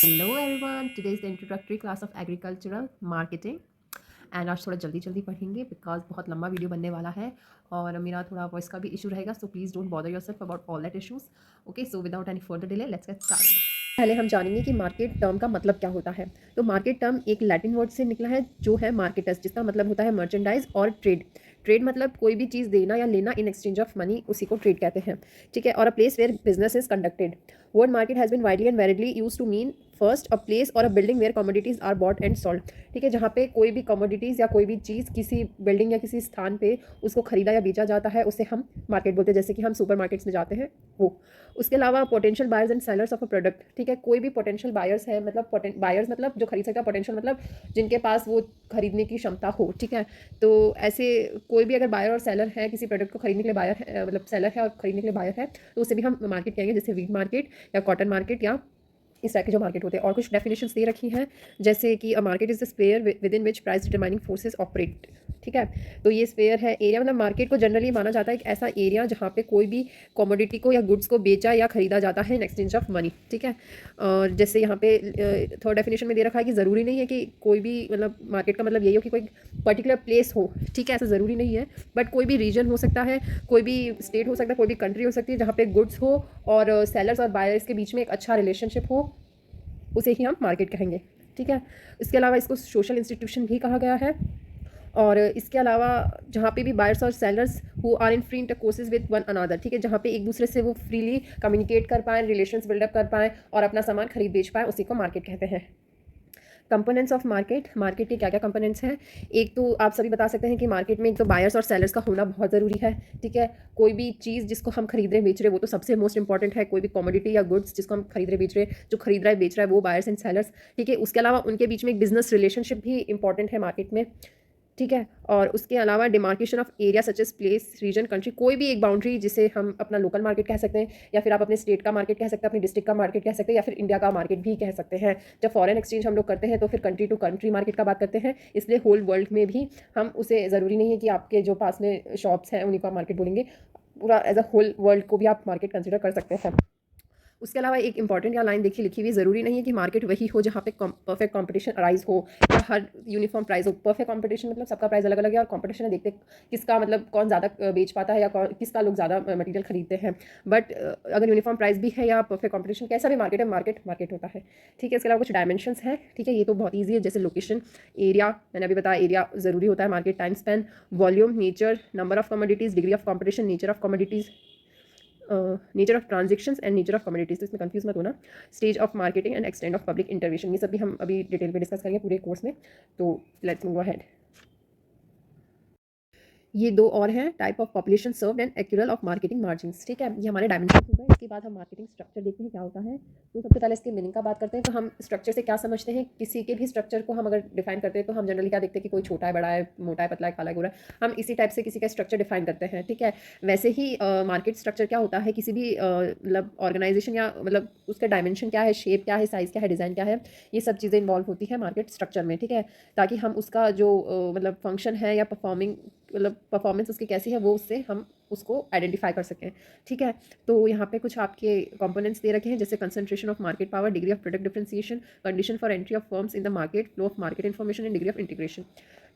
Hello everyone, today is the introductory class of agricultural marketing and आज थोड़ा जल्दी जल्दी पढ़ेंगे बिकॉज बहुत लंबा वीडियो बनने वाला है और मेरा थोड़ा वॉइस का भी इशू रहेगा, so please don't bother yourself about all that issues. Okay, so without any further delay let's get started. पहले हम जानेंगे कि मार्केट टर्म का मतलब क्या होता है. तो मार्केट टर्म एक लैटिन वर्ड से निकला है जो है मार्केटस, जिसका मतलब होता है मर्चेंडाइज और ट्रेड. ट्रेड मतलब कोई भी चीज़ देना या लेना इन एक्सचेंज ऑफ मनी, उसी को ट्रेड कहते हैं. ठीक है, और a place where business is conducted. Word market has been widely and variedly use to mean first a place or a building where commodities are bought and sold. ठीक है, जहाँ पे कोई भी कमोडिटीज़ या कोई भी चीज़ किसी बिल्डिंग या किसी स्थान पे उसको खरीदा या बेचा जाता है, उसे हम मार्केट बोलते हैं. जैसे कि हम सुपर मार्केट्स में जाते हैं वो. उसके अलावा potential buyers and sellers of a product. ठीक है, कोई भी पोटेंशियल बायर्स है, मतलब बायर्स मतलब जो खरीद सकता है, पोटेंशियल मतलब जिनके पास वो खरीदने की क्षमता हो. ठीक है, तो ऐसे कोई भी अगर बायर और सेलर है, किसी प्रोडक्ट को खरीदने के लिए बायर है, मतलब सेलर है और खरीदने के लिए बायर है, तो उसे भी हम मार्केट कहेंगे, जैसे वीट मार्केट या कॉटन मार्केट या इस तरह के जो मार्केट होते हैं. और कुछ डेफिनेशंस दे रखी हैं, जैसे कि a market is the sphere within which price determining forces operate. ठीक है, तो ये स्पेयर है एरिया, मतलब मार्केट को जनरली माना जाता है एक ऐसा एरिया जहाँ पे कोई भी कमोडिटी को या गुड्स को बेचा या खरीदा जाता है इन एक्सचेंज ऑफ मनी. ठीक है, और जैसे यहाँ पे थर्ड डेफिनेशन में दे रखा है कि ज़रूरी नहीं है कि कोई भी, मतलब मार्केट का मतलब यही हो कि कोई पर्टिकुलर प्लेस हो. ठीक है, ऐसा ज़रूरी नहीं है, बट कोई भी रीजन हो सकता है, कोई भी स्टेट हो सकता है, कोई भी कंट्री हो सकती है जहाँ पे गुड्स हो और सेलर्स और बायर्स के बीच में एक अच्छा रिलेशनशिप हो, उसे ही हम मार्केट कहेंगे. ठीक है, इसके अलावा इसको सोशल इंस्टीट्यूशन भी कहा गया है. और इसके अलावा जहाँ पे भी बायर्स और sellers who are in free intercourses with one another. ठीक है, जहाँ पे एक दूसरे से वो फ्रीली कम्युनिकेट कर पाएँ, रिलेशंस बिल्डअप कर पाएँ और अपना सामान खरीद बेच पाएँ, उसी को मार्केट कहते हैं. Components of market. मार्केट के क्या क्या कंपोनेंट्स हैं? एक तो आप सभी बता सकते हैं कि मार्केट में एक तो बायर्स और सेलर्स का होना बहुत ज़रूरी है. ठीक है, कोई भी चीज़ जिसको हम खरीद रहे बेच रहे, वो तो सबसे मोस्ट इंपॉर्टेंट है. कोई भी कमोडिटी या गुड्स जिसको हम खरीद रहे बेच रहे, जो खरीद रहा है बेच रहा है, वो बायर्स एंड सेलर्स. ठीक है, उसके अलावा उनके बीच में एक बिजनेस रिलेशनशिप भी इंपॉर्टेंट है मार्केट में. ठीक है, और उसके अलावा demarcation of area such as place, region, country. कोई भी एक बाउंड्री जिसे हम अपना लोकल मार्केट कह सकते हैं, या फिर आप अपने स्टेट का मार्केट कह सकते हैं, अपनी डिस्ट्रिक्ट का मार्केट कह सकते हैं, या फिर इंडिया का मार्केट भी कह सकते हैं. जब फॉरेन एक्सचेंज हम लोग करते हैं तो फिर कंट्री टू कंट्री मार्केट का बात करते हैं. इसलिए होल वर्ल्ड में भी हम उसे, ज़रूरी नहीं है कि आपके जो पास में शॉप्स हैं उन्हीं को आप मार्केट बोलेंगे. पूरा एज अ होल वर्ल्ड को भी आप मार्केट कंसिडर कर सकते हैं. उसके अलावा एक इंपॉर्टेंट यहाँ लाइन देखी लिखी हुई, ज़रूरी नहीं है कि मार्केट वही हो जहाँ पे परफेक्ट कंपटीशन अराइज हो या हर यूनिफॉर्म प्राइस हो. परफेक्ट कंपटीशन मतलब सबका प्राइस अलग अलग है और कंपटीशन है, देखते किसका, मतलब कौन ज़्यादा बेच पाता है या किसका लोग ज़्यादा मटेरियल खरीदते हैं. बट अगर यूनिफॉर्म प्राइस भी है या परफेक्ट कंपटीशन, कैसा भी मार्केट है, मार्केट मार्केट होता है. ठीक है, इसके अलावा कुछ डायमेंशंस हैं. ठीक है, ये तो बहुत ईजी है, जैसे लोकेशन, एरिया, मैंने अभी बताया एरिया ज़रूरी होता है market, time Spain, volume, nature, number of commodities, degree of competition, nature of commodities, nature of transactions and nature of communities. तो इसमें कंफ्यूज मत होना. Stage of marketing and extend of public intervention, ये सब भी हम अभी डिटेल में डिस्कस करेंगे पूरे कोर्स में. तो लेट्स मूव अहेड. ये दो और हैं, type of population served and accrual of marketing margins. ठीक है, ये हमारे डायमेंशन हो गए. इसके बाद हम मार्केटिंग स्ट्रक्चर देखते हैं क्या होता है. तो सबसे पहले इसके मीनिंग का बात करते हैं. तो हम स्ट्रक्चर से क्या समझते हैं? किसी के भी स्ट्रक्चर को हम अगर डिफाइन करते हैं तो हम जनरली क्या देखते हैं कि कोई छोटा है, बड़ा है, मोटा है, पतला है, काला है, गोरा है. हम इसी टाइप से किसी का स्ट्रक्चर डिफाइन करते हैं. ठीक है, वैसे ही मार्केट स्ट्रक्चर क्या होता है? किसी भी मतलब ऑर्गेनाइजेशन या मतलब उसका डायमेंशन क्या है, शेप क्या है, साइज़ क्या है, डिज़ाइन क्या है, ये सब चीज़ें इन्वॉल्व होती है मार्केट स्ट्रक्चर में. ठीक है, ताकि हम उसका जो मतलब फंक्शन है या परफॉर्मिंग, मतलब परफॉर्मेंस उसकी कैसी है, वो उससे हम उसको आइडेंटिफाई कर सकें. ठीक है, तो यहाँ पे कुछ आपके कंपोनेंट्स दे रखे हैं, जैसे concentration of market power, degree of product differentiation, condition for entry of firms in the market, flow of market information and degree of integration.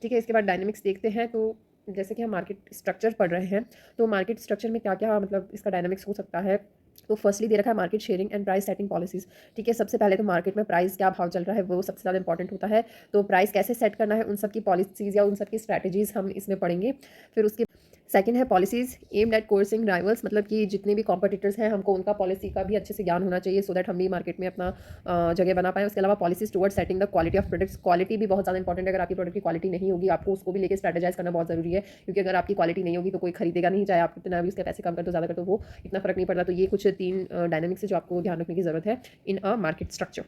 ठीक है, इसके बाद डायनेमिक्स देखते हैं. तो जैसे कि हम मार्केट स्ट्रक्चर पढ़ रहे हैं, तो मार्केट स्ट्रक्चर में क्या क्या मतलब इसका डायनेमिक्स हो सकता है. तो फर्स्टली दे रखा है market sharing and price setting policies. ठीक है, सबसे पहले तो मार्केट में प्राइस क्या भाव चल रहा है वो सबसे ज़्यादा इंपॉर्टेंट होता है. तो प्राइस कैसे सेट करना है, उन सब की पॉलिसीज़ या उन सब की स्ट्रैटेजीज़ हम इसमें पढ़ेंगे. फिर उसके सेकंड है पॉलिसीज़ एम्ड एट कोर्सिंग राइवल्स, मतलब कि जितने भी कॉम्पिटिटर्स हैं हमको उनका पॉलिसी का भी अच्छे से ज्ञान होना चाहिए, सो दैट हम भी मार्केट में अपना जगह बना पाएँ. उसके अलावा policies toward setting the quality of products. Quality भी बहुत ज़्यादा इंपॉर्टेंट है. अगर आपकी प्रोडक्ट की क्वालिटी नहीं होगी, आपको उसको भी लेकर स्ट्रेटेजाइज करना बहुत ज़रूरी है, क्योंकि अगर आपकी क्वालिटी नहीं होगी तो कोई खरीदेगा नहीं, चाहे आप कितना भी उसके पैसे कम कर दो, ज़्यादा कर दो, वो इतना फर्क नहीं पड़ता. तो ये कुछ 3 डायनेमिक्स है जो आपको ध्यान रखने की ज़रूरत है इन अ मार्केट स्ट्रक्चर.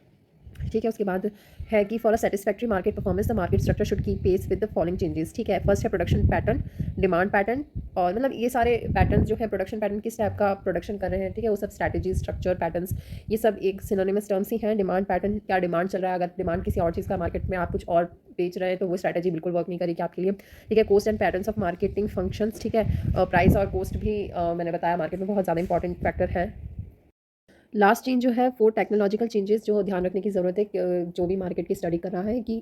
ठीक है, उसके बाद है कि for a satisfactory market performance the market structure should keep pace with the following changes. ठीक है, फर्स्ट है प्रोडक्शन पैटर्न, डिमांड पैटर्न, और मतलब ये सारे पैटर्न जो है, प्रोडक्शन पैटर्न किस टाइप का प्रोडक्शन कर रहे हैं. ठीक है, वो सब स्ट्रैटेजी, स्ट्रक्चर, पैटर्न्स, ये सब एक सिनोनिमस टर्म्स ही हैं. डिमांड पैटर्न, क्या डिमांड चल रहा है, अगर डिमांड किसी और चीज़ का मार्केट में आप कुछ और बेच रहे हैं तो वो स्ट्रैटेजी बिल्कुल वर्क नहीं करेगी आपके लिए. ठीक है, cost and patterns of marketing functions. ठीक है, प्राइस और कोस्ट भी मैंने बताया मार्केट में बहुत ज़्यादा इंपॉर्टेंट फैक्टर है. लास्ट चेंज जो है 4 टेक्नोलॉजिकल चेंजेस जो ध्यान रखने की ज़रूरत है जो भी मार्केट की स्टडी कर रहा है कि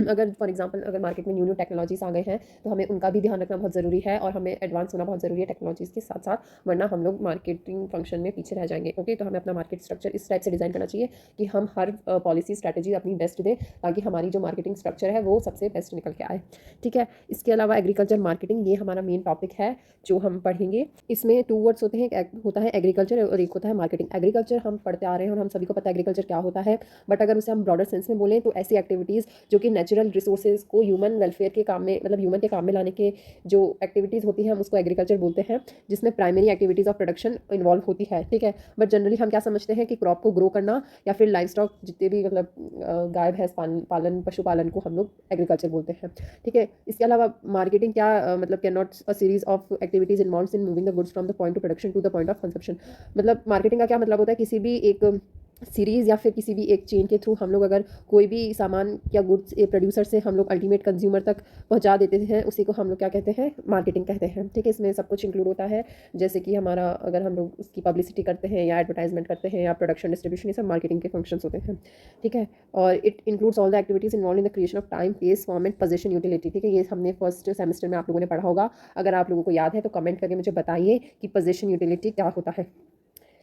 अगर फॉर एग्जांपल अगर मार्केट में न्यू न्यू टेक्नोलॉजीज आ गए हैं तो हमें उनका भी ध्यान रखना बहुत ज़रूरी है और हमें एडवांस होना बहुत ज़रूरी है टेक्नोलॉजीज़ के साथ साथ, वरना हम लोग मार्केटिंग फंक्शन में पीछे रह जाएंगे। ओके, तो हमें अपना मार्केट स्ट्रक्चर इस टाइप से डिज़ाइन करना चाहिए कि हम हर पॉलिसी स्ट्रैटेजी अपनी बेस्ट दें ताकि हमारी जो मार्केटिंग स्ट्रक्चर है वो सबसे बेस्ट निकल के आए। ठीक है, इसके अलावा एग्रीकल्चर मार्केटिंग ये हमारा मेन टॉपिक है जो हम पढ़ेंगे। इसमें 2 वर्ड्स होते हैं, एक होता है एग्रीकल्चर और एक होता है मार्केटिंग। एग्रीकल्चर हम पढ़ते आ रहे हैं और हम सभी को पता है एग्रीकल्चर क्या होता है, बट अगर उसे हम ब्रॉडर सेंस में बोलें तो ऐसी एक्टिविटीज़ जो कि नेचुरल रिसोर्सेज को ह्यूमन वेलफेयर के काम में मतलब ह्यूमन के काम में लाने के जो एक्टिविटीज़ होती हैं हम उसको एग्रीकल्चर बोलते हैं, जिसमें primary activities of production involve होती है। ठीक है, बट जनरली हम क्या समझते हैं कि क्रॉप को ग्रो करना या फिर लाइफ स्टॉक जितने भी मतलब गाय भैंस पालन पशुपालन को हम लोग एग्रीकल्चर बोलते हैं। ठीक है, इसके अलावा मार्केटिंग क्या मतलब can not a series of activities involve in moving the goods from the point of production to the point of consumption. मतलब मार्केटिंग का क्या मतलब होता है, किसी भी एक सीरीज़ या फिर किसी भी एक चेन के थ्रू हम लोग अगर कोई भी सामान या गुड्स प्रोड्यूसर से हम लोग अल्टीमेट कंज्यूमर तक पहुंचा देते हैं, उसी को हम लोग क्या कहते हैं, मार्केटिंग कहते हैं। ठीक है, इसमें सब कुछ इंक्लूड होता है, जैसे कि हमारा अगर हम लोग उसकी पब्लिसिटी करते हैं या एडवर्टाइजमेंट करते हैं या प्रोडक्शन डिस्ट्रीब्यूशन, ये सब मार्केटिंग के फंक्शंस होते हैं। ठीक है, और it includes all the activities involve in the creation of time, place, form and position, utility. ठीक है, ये हमने फर्स्ट सेमेस्टर में आप लोगों ने पढ़ा होगा। अगर आप लोगों को याद है तो कमेंट करके मुझे बताइए कि पोजीशन यूटिलिटी क्या होता है।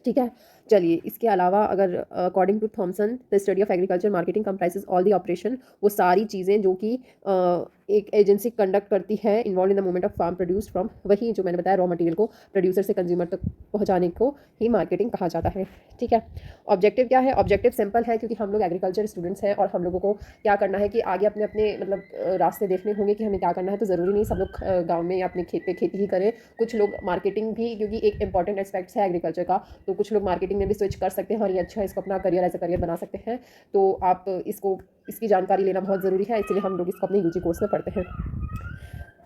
ठीक है, चलिए इसके अलावा अगर according to Thomson the study of agriculture marketing comprises all the operation, वो सारी चीज़ें जो कि एक एजेंसी कंडक्ट करती है involve in the movement of farm produce from, वही जो मैंने बताया रॉ मटेरियल को प्रोड्यूसर से कंज्यूमर तक पहुंचाने को ही मार्केटिंग कहा जाता है। ठीक है, ऑब्जेक्टिव क्या है, ऑब्जेक्टिव सिंपल है क्योंकि हम लोग एग्रीकल्चर स्टूडेंट्स हैं और हम लोगों को क्या करना है कि आगे अपने अपने मतलब रास्ते देखने होंगे कि हमें क्या करना है। तो ज़रूरी नहीं सब लोग गाँव में या अपने खेत पे खेती ही करें, कुछ लोग मार्केटिंग भी, क्योंकि एक इंपॉर्टेंट एस्पेक्ट्स है एग्रीकल्चर का, तो कुछ लोग मार्केटिंग में भी स्विच कर सकते हैं और ये अच्छा इसको अपना करियर एज अ करियर बना सकते हैं। तो आप इसकी जानकारी लेना बहुत ज़रूरी है, इसलिए हम लोग इसको अपने यूजी कोर्स में पढ़ते हैं।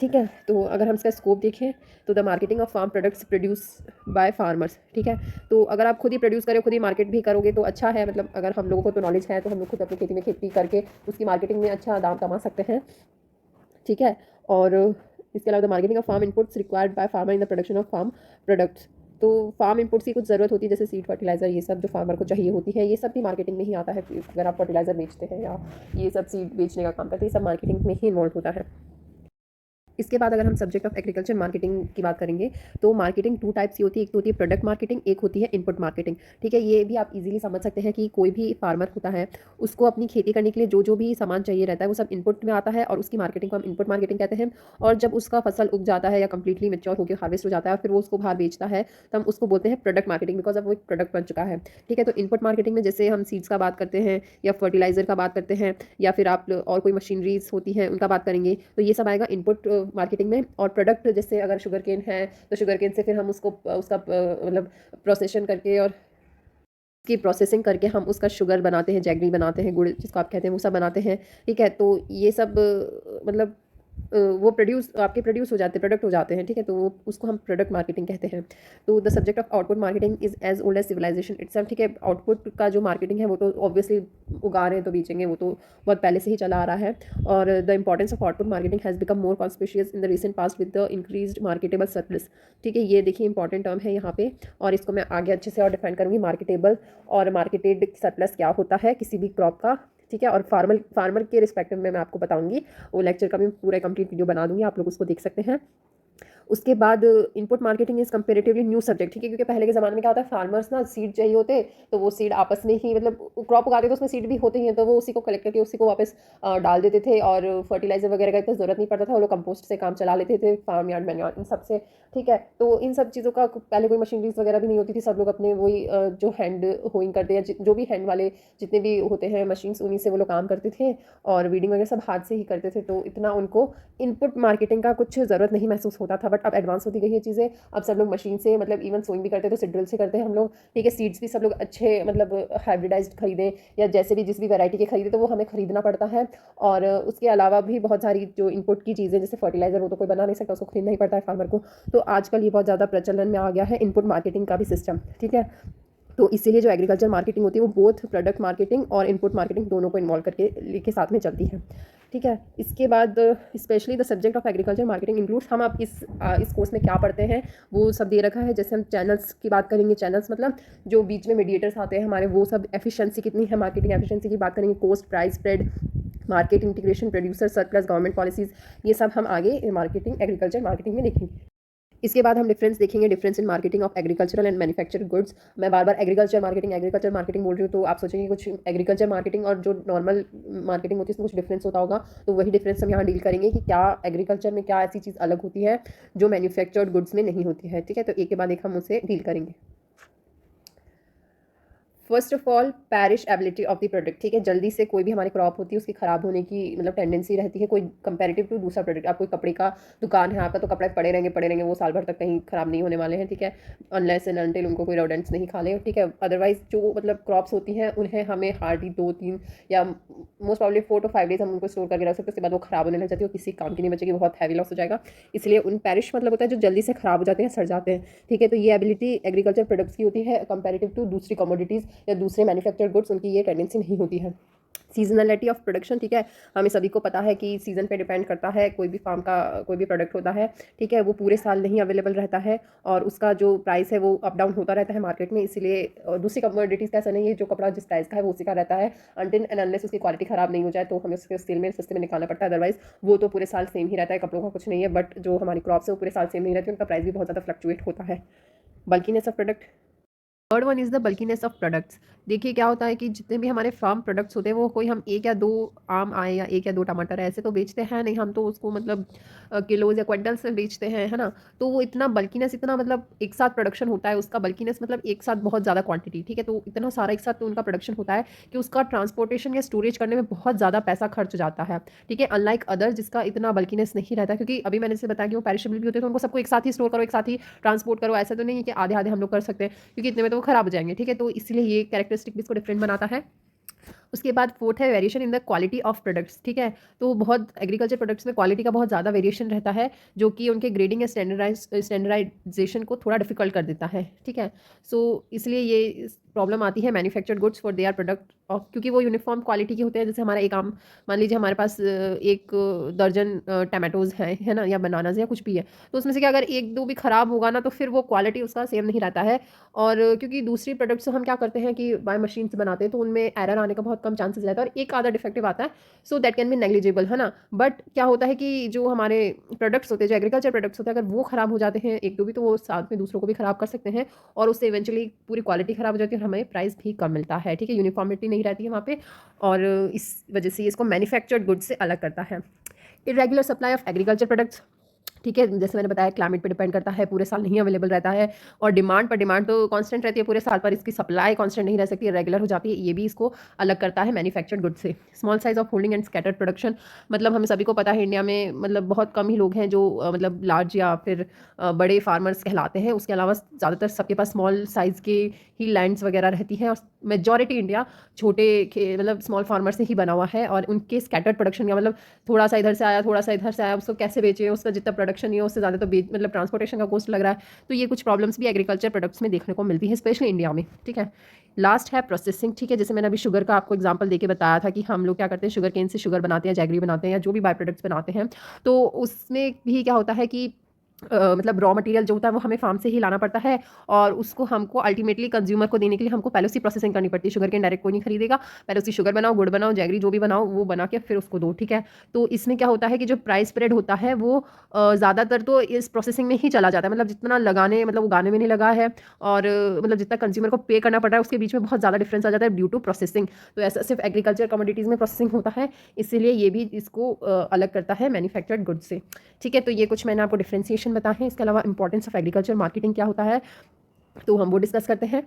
ठीक है, तो अगर हम इसका स्कोप देखें तो the marketing of farm products produce by farmers. ठीक है, तो अगर आप खुद ही प्रोड्यूस करें, खुद ही मार्केट भी करोगे तो अच्छा है। मतलब अगर हम लोगों को तो नॉलेज है तो हम लोग खुद अपनी खेती में खेती करके उसकी मार्केटिंग में अच्छा दाम कमा सकते हैं। ठीक है, और इसके अलावा the marketing of farm inputs required by farmer in the production of farm products. तो फार्म इनपुट्स की कुछ ज़रूरत होती है जैसे सीड फर्टिलाइज़र, ये सब जो फार्मर को चाहिए होती है, ये सब भी मार्केटिंग में ही आता है। अगर आप फर्टिलाइज़र बेचते हैं या ये सब सीड बेचने का काम करते हैं, ये सब मार्केटिंग में ही इन्वॉल्व होता है। इसके बाद अगर हम सब्जेक्ट ऑफ एग्रीकल्चर मार्केटिंग की बात करेंगे तो मार्केटिंग 2 टाइप्स की होती है, एक तो होती है प्रोडक्ट मार्केटिंग, एक होती है इनपुट मार्केटिंग। ठीक है, ये भी आप इजीली समझ सकते हैं कि कोई भी फार्मर होता है उसको अपनी खेती करने के लिए जो जो भी सामान चाहिए रहता है वो सब इनपुट में आता है और उसकी मार्केटिंग को हम इनपुट मार्केटिंग कहते हैं। और जब उसका फसल उग जाता है या कंप्लीटली मेच्योर होकर हार्वेस्ट हो जाता है फिर वो उसको बाहर बेचता है तो हम उसको बोलते हैं प्रोडक्ट मार्केटिंग, बिकॉज अब वो एक प्रोडक्ट बन चुका है। ठीक है, तो इनपुट मार्केटिंग में जैसे हम सीड्स का बात करते हैं या फर्टिलाइजर का बात करते हैं या फिर आप और कोई मशीनरीज होती हैं उनका बात करेंगे, तो ये सब आएगा इनपुट मार्केटिंग में। और प्रोडक्ट जैसे अगर शुगर केन है तो शुगर केन से फिर हम उसको उसका मतलब प्रोसेशन करके और की प्रोसेसिंग करके हम उसका शुगर बनाते हैं, जैगरी बनाते हैं, गुड़ जिसको आप कहते हैं वो सब बनाते हैं। ठीक है, तो ये सब मतलब वो आपके प्रोड्यूस हो जाते हैं, प्रोडक्ट हो जाते हैं। ठीक है, तो उसको हम प्रोडक्ट मार्केटिंग कहते हैं। तो the subject of output marketing is as old as civilisation itself. ठीक है, आउटपुट का जो मार्केटिंग है वो तो ऑब्वियसली उगा रहे हैं तो बेचेंगे, वो तो बहुत पहले से ही चला आ रहा है। और the importance of output marketing has become more conspicuous in the recent past with the increased marketable surplus. ठीक है, ये देखिए इंपॉर्टेंट टर्म है यहाँ पे और इसको मैं आगे अच्छे से और डिफाइन करूँगी। मार्केटेबल और मार्केटेड सरप्लस क्या होता है किसी भी क्रॉप का। ठीक है, और फार्मर के रिस्पेक्टिव में मैं आपको बताऊंगी, वो लेक्चर का भी पूरा कंप्लीट वीडियो बना दूंगी, आप लोग उसको देख सकते हैं। उसके बाद input marketing is comparatively new subject. ठीक है, क्योंकि पहले के ज़माने में क्या होता है, फार्मर्स ना सीड चाहिए होते तो वो सीड आपस में ही मतलब क्रॉप उगाते तो उसमें सीड भी होते हैं तो वो उसी को कलेक्ट करके उसी को वापस डाल देते थे और फर्टिलाइजर वगैरह का इतना ज़रूरत नहीं पड़ता था, वो लोग कंपोस्ट से काम चला लेते थे, फार्म यार्ड मैन्योर इन सब से। ठीक है, तो इन सब चीज़ों का पहले कोई मशीनरीज वगैरह भी नहीं होती थी, सब लोग अपने वही जो हैंड होइंग करते हैं, जो भी हैंड वाले जितने भी होते हैं मशीन्स उन्हीं से वो लोग काम करते थे और वीडिंग वगैरह सब हाथ से ही करते थे, तो इतना उनको इनपुट मार्केटिंग का कुछ ज़रूरत नहीं महसूस होता था। बट अब एडवांस होती गई ये चीज़ें, अब सब लोग मशीन से मतलब इवन सोइंग भी करते हैं तो सीड ड्रिल से करते हैं हम लोग। ठीक है, सीड्स भी सब लोग अच्छे मतलब हाइब्रिडाइज्ड खरीदें या जैसे भी जिस भी वैरायटी के खरीदे तो वो हमें खरीदना पड़ता है। और उसके अलावा भी बहुत सारी जो इनपुट की चीज़ें जैसे फर्टिलाइजर वो तो कोई बना नहीं सकता, उसको खरीदना ही पड़ता है फार्मर को। तो आजकल ये बहुत ज़्यादा प्रचलन में आ गया है इनपुट मार्केटिंग का भी सिस्टम। ठीक है, तो इसीलिए जो एग्रीकल्चर मार्केटिंग होती है वो बोथ प्रोडक्ट मार्केटिंग और इनपुट मार्केटिंग दोनों को इन्वॉल्व करके लेके साथ में चलती है। ठीक है। इसके बाद specially the subject of agriculture marketing includes, हम आप इस कोर्स में क्या पढ़ते हैं वो सब दे रखा है। जैसे हम चैनल्स की बात करेंगे, चैनल्स मतलब जो बीच में मीडिएटर्स आते हैं हमारे, वो सब एफिशिएंसी कितनी है, मार्केटिंग एफिशिएंसी की बात करेंगे, cost price spread, market integration, producer surplus, government policies, ये सब हम आगे मार्केटिंग एग्रीकल्चर मार्केटिंग में देखेंगे। इसके बाद हम डिफरेंस देखेंगे, difference in marketing of agricultural and manufactured goods. मैं बार बार एग्रीकल्चर मार्केटिंग बोल रही हूँ, तो आप सोचेंगे कुछ एग्रीकल्चर मार्केटिंग और जो नॉर्मल मार्केटिंग होती है उसमें कुछ डिफरेंस होता होगा, तो वही डिफरेंस हम यहाँ डील करेंगे कि क्या एग्रीकल्चर में क्या ऐसी चीज़ अलग होती है जो मैन्युफैक्चर्ड गुड्स में नहीं होती है। ठीक है, तो एक के बाद एक हम उसे डील करेंगे। First of all parish ability of the product. ठीक है, जल्दी से कोई भी हमारी क्रॉप होती है उसकी ख़राब होने की मतलब टेंडेंसी रहती है, कोई कंपैरेटिव टू दूसरा प्रोडक्ट। आप कोई कपड़े का दुकान है आपका, तो कपड़े पड़े रहेंगे, वो साल भर तक कहीं ख़राब नहीं होने वाले हैं। ठीक है, अनलेस एंड अनटिल उनको कोई रोडेंट्स नहीं खा ले। ठीक है, अदरवाइज जो मतलब क्रॉप्स होती हैं उन्हें हमें हार्डली 2-3 या मोस्ट प्रॉब्ली 4 to 5 डेज हम उनको स्टोर करके रख सकते हैं, उसके बाद वो ख़राब होने लग जाती है, वो किसी काम की नहीं बचेगी, बहुत हैवी लॉस हो जाएगा। इसलिए उन पैरिश मतलब होता है जो जल्दी से ख़राब हो जाते हैं, सड़ जाते हैं। ठीक है, तो ये एबिलिटी एग्रीकल्चर प्रोडक्ट्स की होती है कंपेरेटिव टू दूसरी कमोडिटीज़ या दूसरे मैन्युफैक्चर्ड गुड्स, उनकी ये टेंडेंसी नहीं होती है। Seasonality of production. ठीक है, हमें सभी को पता है कि सीज़न पे डिपेंड करता है, कोई भी फार्म का कोई भी प्रोडक्ट होता है। ठीक है, वो पूरे साल नहीं अवेलेबल रहता है और उसका जो प्राइस है वो अप डाउन होता रहता है मार्केट में। इसलिए दूसरी कमोडिटीज़ का ऐसा नहीं है, जो कपड़ा जिस प्राइस का है वो उसी का रहता है, अनटिल एंड अनलेस उसकी क्वालिटी ख़राब नहीं हो जाए तो हमें उसके सेल में सस्ते में निकालना पड़ता है, अदरवाइज वो तो पूरे साल सेम ही रहता है, कपड़ों का कुछ नहीं है। बट जो हमारी क्रॉप्स है वो पूरे साल सेम नहीं रहती, उनका प्राइस भी बहुत ज़्यादा फ्लक्चुएट होता है। Bulkiness of product. Third one is the bulkiness of products. देखिए क्या होता है कि जितने भी हमारे फार्म प्रोडक्ट्स होते हैं वो कोई हम 1 या 2 आम आए या 1 या 2 टमाटर ऐसे तो बेचते हैं नहीं, हम तो उसको मतलब किलोज़ या क्विंटल्स में बेचते हैं, है ना। तो वो इतना बल्कीनेस, इतना मतलब एक साथ प्रोडक्शन होता है उसका, बल्कीनेस मतलब एक साथ बहुत ज़्यादा क्वांटिटी। ठीक है, तो इतना सारा एक साथ तो उनका प्रोडक्शन होता है कि उसका ट्रांसपोर्टेशन या स्टोरेज करने में बहुत ज़्यादा पैसा खर्च जाता है। ठीक है, अनलाइक अदर जिसका इतना बल्कीनेस नहीं रहता, क्योंकि अभी मैंने से बताया कि वो पेरिशेबल भी होते हैं, तो उनको सबको एक साथ ही स्टोर करो, एक साथ ही ट्रांसपोर्ट करो, ऐसा तो नहीं है कि आधे आधे हम लोग कर सकते हैं, क्योंकि इतने में तो वो खराब हो जाएंगे। ठीक है, तो इसलिए ये कैरेक्टरिस्टिक भी इसको डिफरेंट बनाता है। उसके बाद फोर्थ है variation in the quality of products. ठीक है, तो बहुत एग्रीकल्चर प्रोडक्ट्स में क्वालिटी का बहुत ज़्यादा वेरिएशन रहता है, जो कि उनके ग्रेडिंग या स्टैंडर्डाइजेशन को थोड़ा डिफिकल्ट कर देता है। ठीक है, सो इसलिए ये प्रॉब्लम आती है manufactured goods for they are product of, क्योंकि वो यूनिफॉर्म क्वालिटी के होते हैं। जैसे हमारा एक आम, मान लीजिए हमारे पास 1 दर्जन टमाटोज़ हैं, है ना, या बनानाज या कुछ भी है, तो उसमें से क्या अगर 1-2 भी ख़राब होगा ना, तो फिर वो क्वालिटी उसका सेम नहीं रहता है। और क्योंकि दूसरी प्रोडक्ट्स हम क्या करते हैं कि बाय मशीन से बनाते हैं, तो उनमें एरर आने का बहुत कम चांसेस रहता है और एक आधा डिफेक्टिव आता है, so that can be negligible, है ना। बट क्या होता है कि जो हमारे प्रोडक्ट्स होते हैं, जो एग्रीकल्चर प्रोडक्ट्स होते हैं, अगर वो ख़राब हो जाते हैं 1-2 भी, तो वो साथ में दूसरों को भी ख़राब कर सकते हैं और उससे इवेंचुअली पूरी क्वालिटी ख़राब हो जाती है और हमें प्राइस भी कम मिलता है। ठीक है, यूनिफॉर्मिटी नहीं रहती है वहाँ पे, और इस वजह से इसको मैन्युफैक्चर्ड गुड्स से अलग करता है। Irregular supply of agriculture products. ठीक है, जैसे मैंने बताया क्लाइमेट पे डिपेंड करता है, पूरे साल नहीं अवेलेबल रहता है, और डिमांड तो कांस्टेंट रहती है पूरे साल, पर इसकी सप्लाई कांस्टेंट नहीं रह सकती, रेगुलर हो जाती है। ये भी इसको अलग करता है मैन्युफैक्चर्ड गुड्स से। Small size of holding and scattered production, मतलब हमें सभी को पता है इंडिया में मतलब बहुत कम ही लोग हैं जो मतलब लार्ज या फिर बड़े फार्मर्स कहलाते हैं। उसके अलावा ज़्यादातर सबके पास स्मॉल साइज़ के ही लैंड्स वगैरह रहती हैं, और मेजॉरिटी इंडिया छोटे मतलब स्मॉल फार्मर से ही बना हुआ है। और उनके स्कैटर्ड प्रोडक्शन का मतलब थोड़ा सा इधर से आया, थोड़ा सा इधर से आया, उसको कैसे बेचें, उसका जितना प्रोडक्शन नहीं है उससे ज़्यादा तो मतलब ट्रांसपोर्टेशन का कॉस्ट लग रहा है। तो ये कुछ प्रॉब्लम्स भी एग्रीकल्चर प्रोडक्ट्स में देखने को मिलती है, स्पेशली इंडिया में। ठीक है, लास्ट है प्रोसेसिंग। ठीक है, जैसे मैंने अभी शुगर का आपको एग्जांपल देके बताया था कि हम लोग क्या करते हैं, शुगर केन से शुगर बनाते हैं, जैगरी बनाते हैं, या जो भी बाय प्रोडक्ट्स बनाते हैं, तो उसमें भी क्या होता है कि मतलब रॉ मटेरियल जो होता है वो हमें फार्म से ही लाना पड़ता है, और उसको हमको अल्टीमेटली कंज्यूमर को देने के लिए हमको पहले उसकी प्रोसेसिंग करनी पड़ती है। शुगर केन डायरेक्ट कोई नहीं खरीदेगा, पहले उसकी शुगर बनाओ, गुड़ बनाओ, जैगरी जो भी बनाओ वो बना के फिर उसको दो। ठीक है, तो इसमें क्या होता है कि जो प्राइस स्प्रेड होता है वो ज़्यादातर तो इस प्रोसेसिंग में ही चला जाता है, मतलब जितना लगाने मतलब उगाने में नहीं लगा है, और मतलब जितना कंज्यूमर को पे करना पड़ रहा है उसके बीच में बहुत ज़्यादा डिफरेंस आ जाता है ड्यू टू प्रोसेसिंग। तो ऐसा सिर्फ एग्रीकल्चर कमोडिटीज़ में प्रोसेसिंग होता है, इसीलिए ये भी इसको अलग करता है मैन्युफैक्चर्ड गुड्स से। ठीक है, तो ये कुछ मैंने आपको डिफ्रेंसिएशन बताए हैं। इसके अलावा इंपॉर्टेंस ऑफ एग्रीकल्चर मार्केटिंग क्या होता है, तो हम वो डिस्कस करते हैं।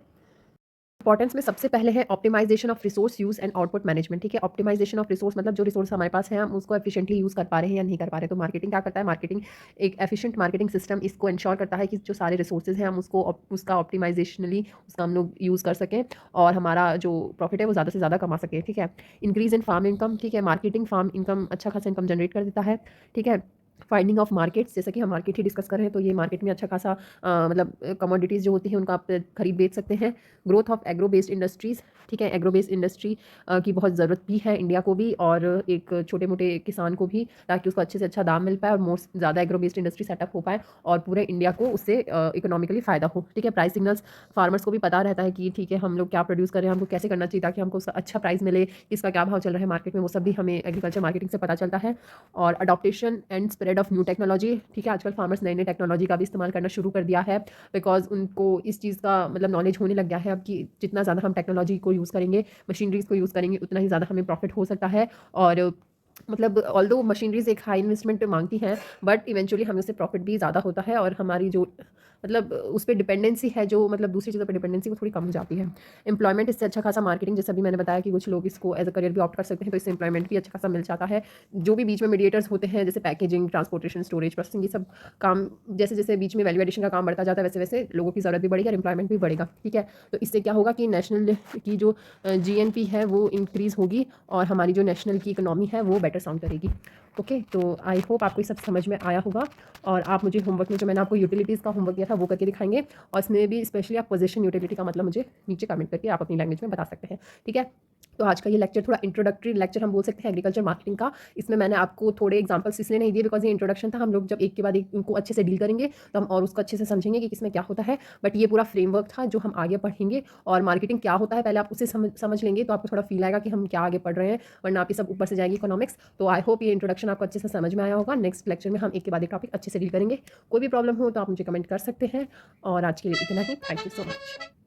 इंपॉर्टेंस में सबसे पहले है optimisation of resource use and output management. ठीक है, ऑप्टिमाइजेशन ऑफ रिसोर्स मतलब जो रिसोर्स हमारे पास है हम उसको एफिशिएंटली यूज़ कर पा रहे हैं या नहीं कर पा रहे। तो मार्केटिंग क्या करता है, मार्केटिंग एक एफिशिएंट मार्केटिंग सिस्टम इसको इंश्योर करता है कि जो सारे रिसोर्सेज हैं हम उसको उसका ऑप्टिमाइजेशनली उसका हम लोग यूज़ कर सकें और हमारा जो प्रॉफिट है वो ज़्यादा से ज़्यादा कमा सकें। ठीक है, इंक्रीज इन फार्म इनकम। ठीक है, मार्केटिंग फार्म इनकम अच्छा खासा इनकम जनरेट कर देता है। ठीक है, फाइंडिंग ऑफ मार्केट्स, जैसा कि हम मार्केट ही डिस्कस कर रहे हैं, तो ये मार्केट में अच्छा खासा मतलब कमोडिटीज़ जो होती हैं उनका आप खरीद बेच सकते हैं। Growth of agro based industries, ठीक है, एग्रो बेस्ड इंडस्ट्री की बहुत ज़रूरत भी है इंडिया को भी और एक छोटे मोटे किसान को भी, ताकि उसको अच्छे से अच्छा दाम मिल पाए और मोस्ट ज़्यादा एग्रो बेस्ड इंडस्ट्री सेटअप हो पाए और पूरे इंडिया को उससे इकोनॉमिकली फ़ायदा हो। ठीक है, प्राइस सिग्नल्स फार्मर्स को भी पता रहता है कि ठीक है हम लोग क्या प्रोड्यूस कर रहे हैं, हमको कैसे करना चाहिए ताकि हमको उसका अच्छा प्राइस मिले, इसका क्या भाव चल रहा है मार्केट में, वो सब भी हमें एग्रीकल्चर मार्केटिंग से पता चलता है। और adaptation and spread of new technology, ठीक है, आजकल फार्मर्स नई नई टेक्नोलॉजी का भी इस्तेमाल करना शुरू कर दिया है, बिकॉज उनको इस चीज़ का मतलब नॉलेज होने लग गया है अब कि जितना ज़्यादा हम टेक्नोलॉजी को यूज़ करेंगे, मशीनरीज़ को यूज़ करेंगे, उतना ही ज़्यादा हमें प्रॉफिट हो सकता है। और मतलब ऑल्दो मशीनरीज़ एक हाई इन्वेस्टमेंट मांगती हैं, बट इवेंचुअली हमें उससे प्रॉफिट भी ज़्यादा होता है और हमारी जो मतलब उस पर डिपेंडेंसी है, जो मतलब दूसरी चीज़ों पर डिपेंडेंसी, वो थोड़ी कम हो जाती है। एम्प्लॉयमेंट इससे अच्छा खासा, मार्केटिंग जैसे अभी मैंने बताया कि कुछ लोग इसको एज अ करियर भी ऑप्ट कर सकते हैं, तो इससे एम्प्लॉयमेंट भी अच्छा खासा मिल जाता है। जो भी बीच में मीडिएटर्स होते हैं जैसे पैकेजिंग, ट्रांसपोर्टेशन, स्टोरेज, प्रोसेसिंग, ये सब काम जैसे जैसे बीच में वैल्यू एडिशन का काम बढ़ता जाता है, वैसे वैसे लोगों की ज़रूरत भी बढ़ेगी और एम्प्लॉयमेंट भी बढ़ेगा। ठीक है, तो इससे क्या होगा कि नेशनल की जो जीएनपी है वो इंक्रीज़ होगी और हमारी जो नेशनल की इकोनॉमी है वो बेटर साउंड करेगी। ओके, तो आई होप आपको ये सब समझ में आया होगा और आप मुझे होमवर्क में जो मैंने आपको यूटिलिटीज़ का होमवर्क दिया था वो करके दिखाएंगे और इसमें भी स्पेशली आप पोजीशन यूटिलिटी का मतलब मुझे नीचे कमेंट करके आप अपनी लैंग्वेज में बता सकते हैं। ठीक है, तो आज का ये लेक्चर थोड़ा इंट्रोडक्टरी लेक्चर हम बोल सकते हैं एग्रीकल्चर मार्केटिंग का। इसमें मैंने आपको थोड़े एग्जांपल्स इसलिए नहीं दिए बिकॉज ये इंट्रोडक्शन था, हम लोग जब एक के बाद एक उनको अच्छे से डील करेंगे तो हम और उसको अच्छे से समझेंगे कि किसमें क्या होता है। बट ये पूरा फ्रेमवर्क था जो हम आगे पढ़ेंगे और मार्केटिंग क्या होता है पहले आप उसे समझ लेंगे तो आपको थोड़ा फील आएगा कि हम क्या आगे पढ़ रहे हैं, वरना आप ये सब ऊपर से जाएंगे इकोनॉमिक्स। तो आई होप ये इंट्रोडक्शन आपको अच्छे से समझ में आया होगा। नेक्स्ट लेक्चर में हम एक के बाद एक टॉपिक अच्छे से डील करेंगे। कोई भी प्रॉब्लम हो तो आप मुझे कमेंट कर सकते हैं और आज के लिए इतना ही। Thank you so much.